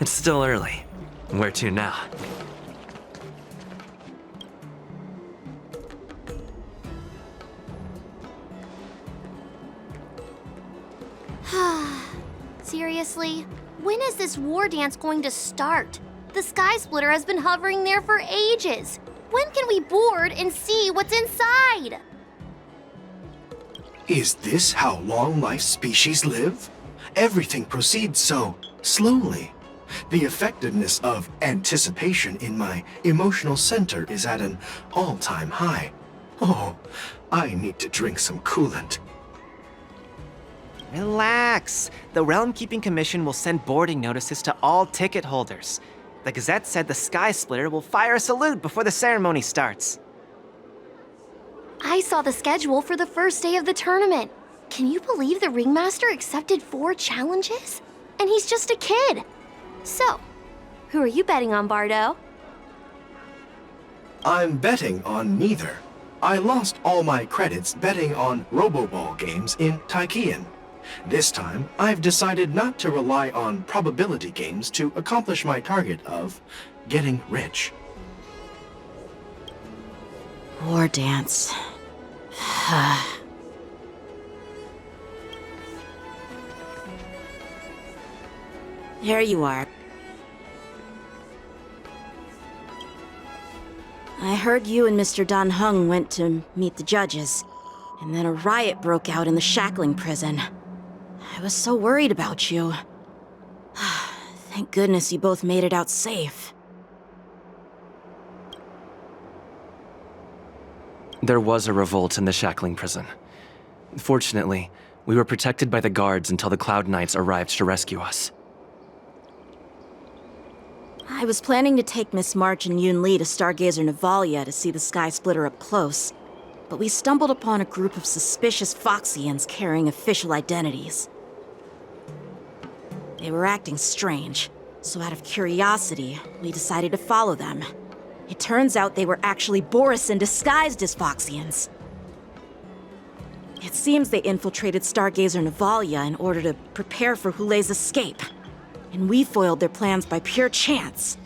It's still early. Where to now? Seriously? When is this war dance going to start? The Sky Splitter has been hovering there for ages. When can we board and see what's inside? Is this how long life species live? Everything proceeds so slowly. The effectiveness of anticipation in my emotional center is at an all-time high. Oh, I need to drink some coolant. Relax. The Realm Keeping Commission will send boarding notices to all ticket holders. The Gazette said the Sky Splitter will fire a salute before the ceremony starts. I saw the schedule for the first day of the tournament. Can you believe the Ringmaster accepted 4 challenges? And he's just a kid. So, who are you betting on, Bardo? I'm betting on neither. I lost all my credits betting on Roboball games in Tychean. This time, I've decided not to rely on probability games to accomplish my target of getting rich. War dance. There you are. I heard you and Mr. Dan Heng went to meet the judges, and then a riot broke out in the shackling prison. I was so worried about you. Thank goodness you both made it out safe. There was a revolt in the shackling prison. Fortunately, we were protected by the guards until the Cloud Knights arrived to rescue us. I was planning to take Miss March and Yoon Lee to Stargazer Navalia to see the Sky Splitter up close, but we stumbled upon a group of suspicious Foxians carrying official identities. They were acting strange, so out of curiosity, we decided to follow them. It turns out they were actually Borisin disguised as Foxians. It seems they infiltrated Stargazer Navalia in order to prepare for Hulei's escape, and we foiled their plans by pure chance.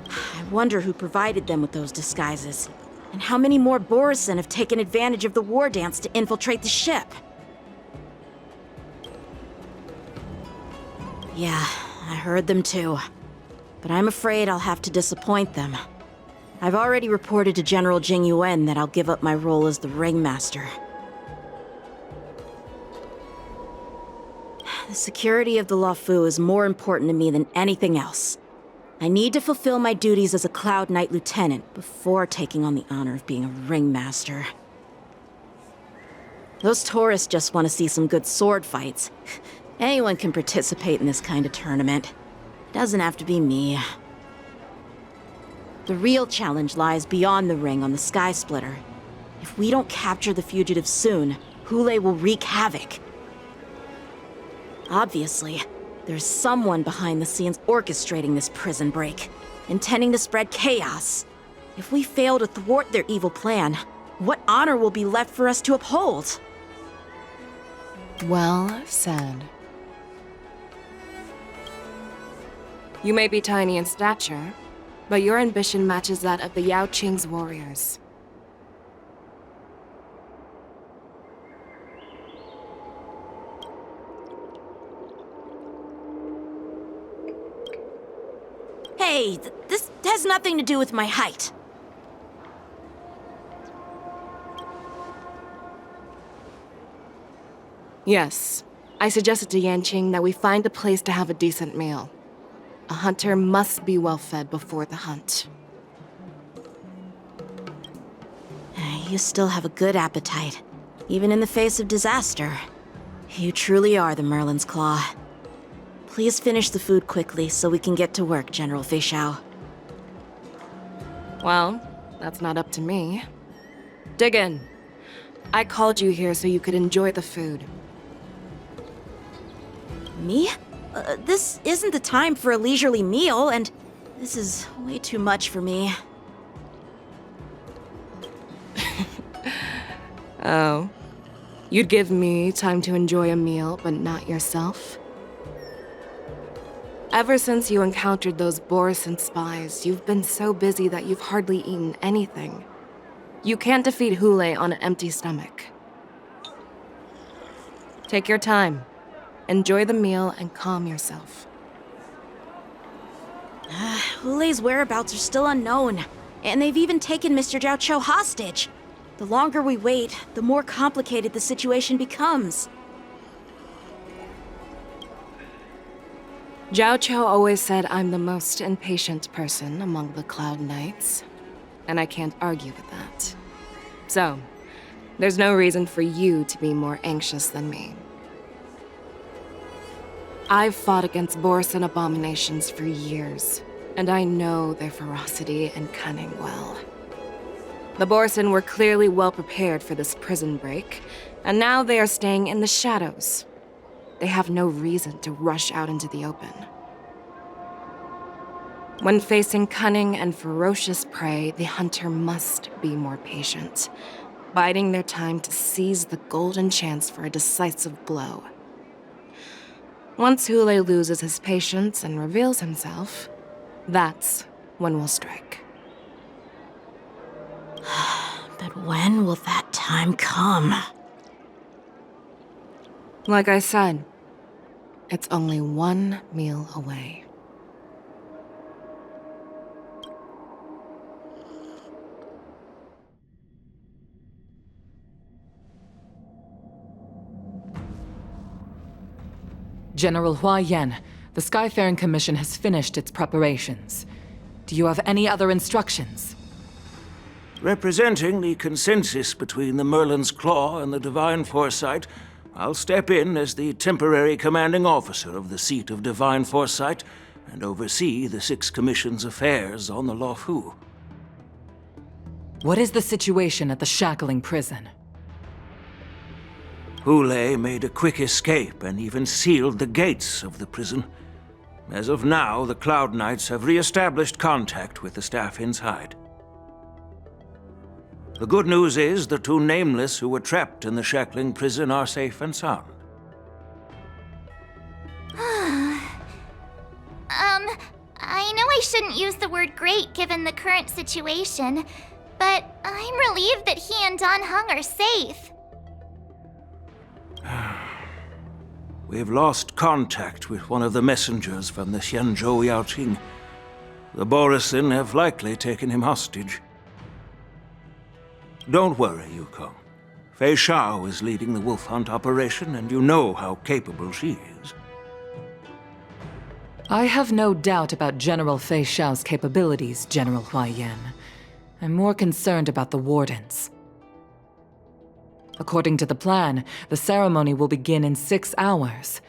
I wonder who provided them with those disguises, and how many more Borisin have taken advantage of the war dance to infiltrate the ship. Yeah, I heard them too. But I'm afraid I'll have to disappoint them. I've already reported to General Jing Yuan that I'll give up my role as the Ringmaster. The security of the Luofu is more important to me than anything else. I need to fulfill my duties as a Cloud Knight Lieutenant before taking on the honor of being a Ringmaster. Those tourists just want to see some good sword fights. Anyone can participate in this kind of tournament. Doesn't have to be me. The real challenge lies beyond the ring on the Sky Splitter. If we don't capture the fugitives soon, Hulei will wreak havoc. Obviously, there's someone behind the scenes orchestrating this prison break, intending to spread chaos. If we fail to thwart their evil plan, what honor will be left for us to uphold? Well said. You may be tiny in stature, but your ambition matches that of the Yao Qing's warriors. Hey, this has nothing to do with my height. Yes, I suggested to Yanqing that we find a place to have a decent meal. A hunter must be well fed before the hunt. You still have a good appetite, even in the face of disaster. You truly are the Merlin's Claw. Please finish the food quickly so we can get to work, General Feixiao. Well, that's not up to me. Dig in. I called you here so you could enjoy the food. Me? This isn't the time for a leisurely meal, and this is way too much for me. Oh. You'd give me time to enjoy a meal, but not yourself? Ever since you encountered those Borison spies, you've been so busy that you've hardly eaten anything. You can't defeat Hule on an empty stomach. Take your time. Enjoy the meal and calm yourself. Hule's whereabouts are still unknown, and they've even taken Mr. Jiao Cho hostage. The longer we wait, the more complicated the situation becomes. Jiao Cho always said I'm the most impatient person among the Cloud Knights, and I can't argue with that. So, there's no reason for you to be more anxious than me. I've fought against Borison abominations for years, and I know their ferocity and cunning well. The Borison were clearly well prepared for this prison break, and now they are staying in the shadows. They have no reason to rush out into the open. When facing cunning and ferocious prey, the hunter must be more patient, biding their time to seize the golden chance for a decisive blow. Once Hule loses his patience and reveals himself, that's when we'll strike. But when will that time come? Like I said, it's only one meal away. General Hua Yan, the Skyfaring Commission has finished its preparations. Do you have any other instructions? Representing the consensus between the Merlin's Claw and the Divine Foresight, I'll step in as the temporary commanding officer of the seat of Divine Foresight and oversee the Six Commission's affairs on the Luofu. What is the situation at the Shackling prison? Hule made a quick escape and even sealed the gates of the prison. As of now, the Cloud Knights have re-established contact with the staff inside. The good news is the two Nameless who were trapped in the Shackling prison are safe and sound. I know I shouldn't use the word great given the current situation, but I'm relieved that he and Don Hung are safe. We've lost contact with one of the messengers from the Xianzhou Yaoqing. The Borison have likely taken him hostage. Don't worry, Yukong. Fei Shao is leading the wolf hunt operation, and you know how capable she is. I have no doubt about General Fei Shao's capabilities, General Hua Yan. I'm more concerned about the Wardens. According to the plan, the ceremony will begin in 6 hours.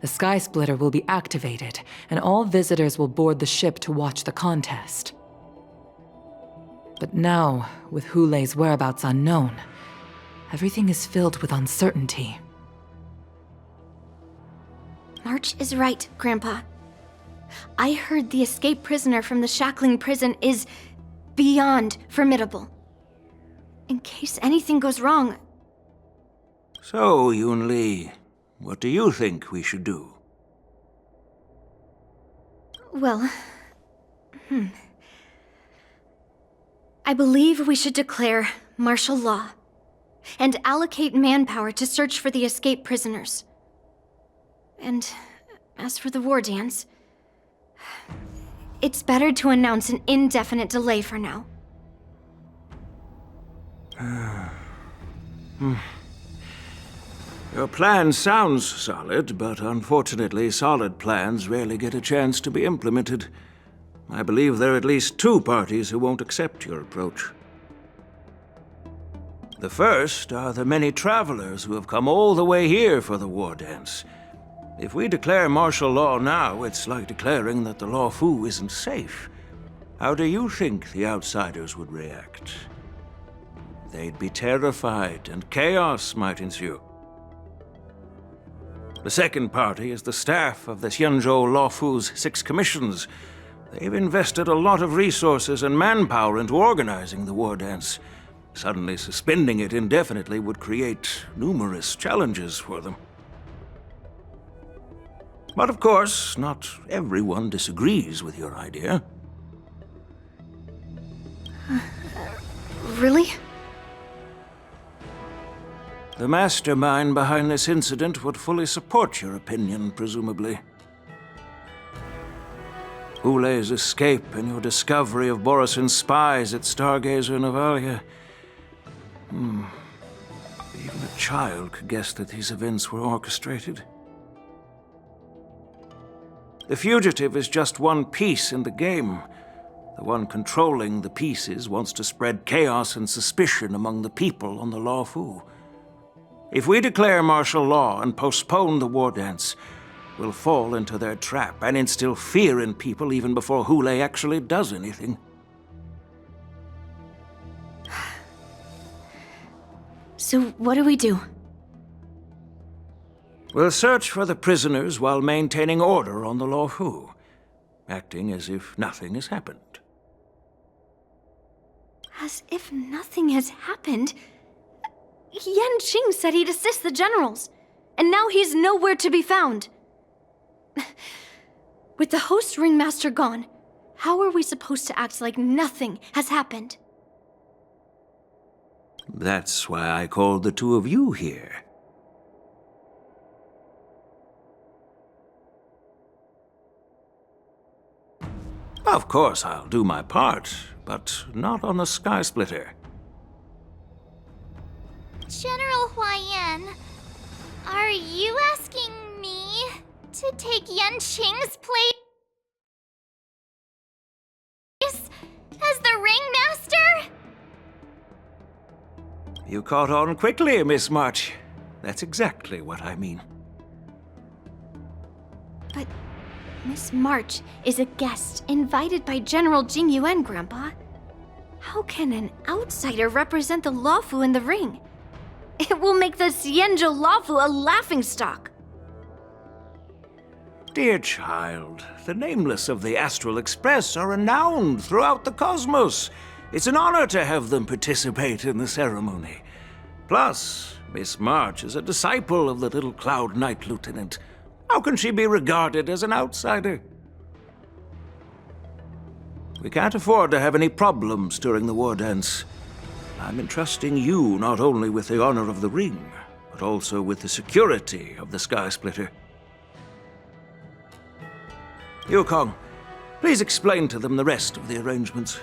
The Sky Splitter will be activated, and all visitors will board the ship to watch the contest. But now, with Hule's whereabouts unknown, everything is filled with uncertainty. March is right, Grandpa. I heard the escaped prisoner from the Shackling prison is beyond formidable. In case anything goes wrong... So, Yun Li, what do you think we should do? Well... I believe we should declare martial law and allocate manpower to search for the escaped prisoners. And as for the war dance, it's better to announce an indefinite delay for now. Your plan sounds solid, but unfortunately solid plans rarely get a chance to be implemented. I believe there are at least 2 parties who won't accept your approach. The first are the many travelers who have come all the way here for the war dance. If we declare martial law now, it's like declaring that the Luofu isn't safe. How do you think the outsiders would react? They'd be terrified, and chaos might ensue. The second party is the staff of the Xianzhou Luofu's 6 commissions. They've invested a lot of resources and manpower into organizing the war dance. Suddenly suspending it indefinitely would create numerous challenges for them. But of course, not everyone disagrees with your idea. Really? The mastermind behind this incident would fully support your opinion, presumably. Hule's escape and your discovery of Borison's spies at Stargazer Novalia. Even a child could guess that these events were orchestrated. The fugitive is just one piece in the game. The one controlling the pieces wants to spread chaos and suspicion among the people on the Law Fu. If we declare martial law and postpone the war dance, we'll fall into their trap and instill fear in people even before Hule actually does anything. So what do we do? We'll search for the prisoners while maintaining order on the Law Fu, acting as if nothing has happened. As if nothing has happened? Yan Qing said he'd assist the generals, and now he's nowhere to be found. With the host ringmaster gone, how are we supposed to act like nothing has happened? That's why I called the two of you here. Of course, I'll do my part, but not on the Sky Splitter. General Huayan, are you asking me to take Yan Qing's place as the ringmaster? You caught on quickly, Miss March. That's exactly what I mean. But Miss March is a guest invited by General Jing Yuan, Grandpa. How can an outsider represent the Lawfu in the ring? It will make the Xianzhou Lawfu a laughingstock. Dear child, the nameless of the Astral Express are renowned throughout the cosmos. It's an honor to have them participate in the ceremony. Plus, Miss March is a disciple of the little Cloud Knight Lieutenant. How can she be regarded as an outsider? We can't afford to have any problems during the war dance. I'm entrusting you not only with the honor of the ring, but also with the security of the Sky Splitter. Yukong, please explain to them the rest of the arrangements.